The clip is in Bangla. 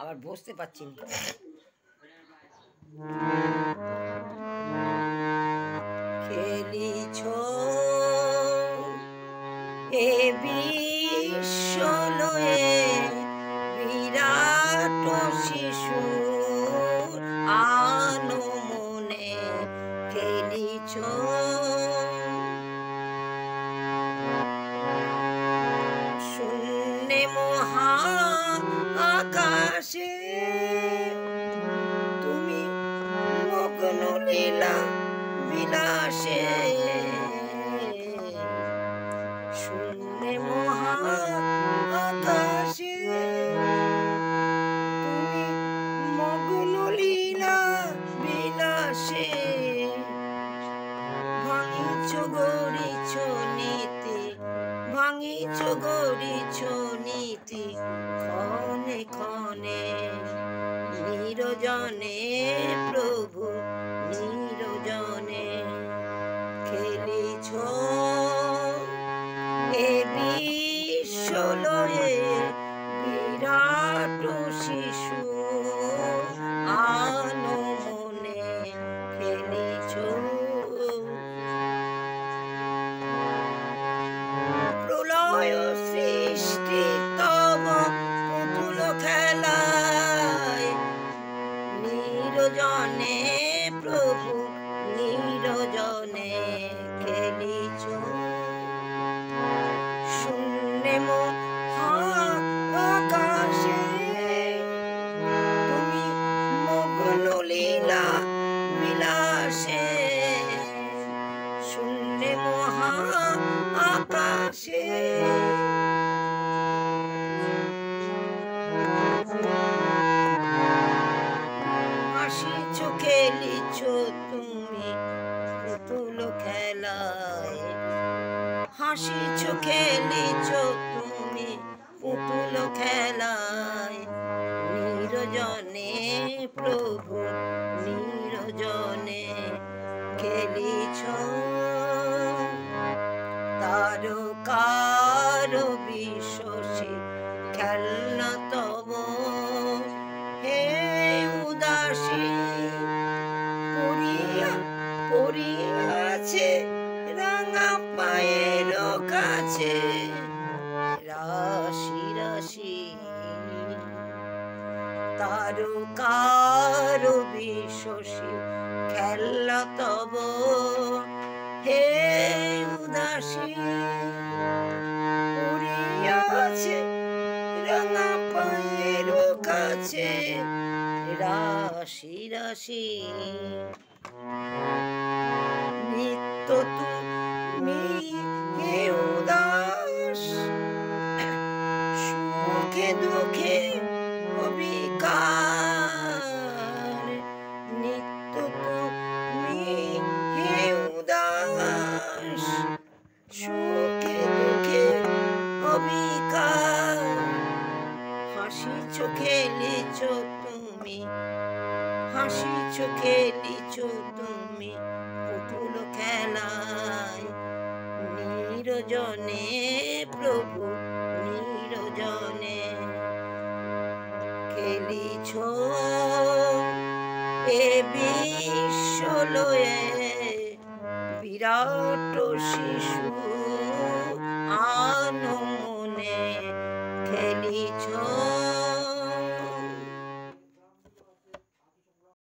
আবার বসতে পারছি না। খেলিছ এ বিশ্ব লয়ে বিরাট শিশু আনো মনে খেলিছ শূন্যে মহা আকাশে তুমি মগ্ন লীলা বিলাসে শূন্যে মহা আকাশে তুমি মগ্ন লীলা বিলাসে ভাঙিছ গড়িছ নীতি ভাঙিছ গড়িছ নীতি ক্ষণে ক্ষণে নিরজনে প্রভু নিরজনে খেলিছ এ বিশ্ব লয়ে বিরাট শিশু আনো মনে খেলিছ প্রলয় সৃষ্টি তব পুতুল খেলায় নিরজনে প্রভু নিরজনে খেলিছ শূন্যে মহা আকাশে তুমি মগ্ন লীলা বিলাসে শূন্যে মহা আকাশে হাসিছ খেলিছ তুমি পুতুল খেলায় হাসিছ খেলিছ তুমি পুতুল খেলায় নিরজনে প্রভু নিরজনে খেলিছ তারকার বিশ্বসী খেলনা তব হে উদাসী পড়িয়াছে রাঙা পায়ের কাছে রাশি রাশি তারকার বিশ্বসী খেলা তব হে উদাসী পড়িয়াছে রাঙা পায়ের কাছে রাশি রাশি নিত্য তুমি হে উদাস সুখে দুঃখে অবিকার নিত্য তুমি হে উদাস সুখে দুঃখে অবিকার হাসিছ খেলিছ তুমি হাসিছ খেলিছ তুমি পুতুল খেলায় নিরজনে প্রভু নিরজনে খেলিছ এ বিশ্ব লয়ে বিরাট শিশু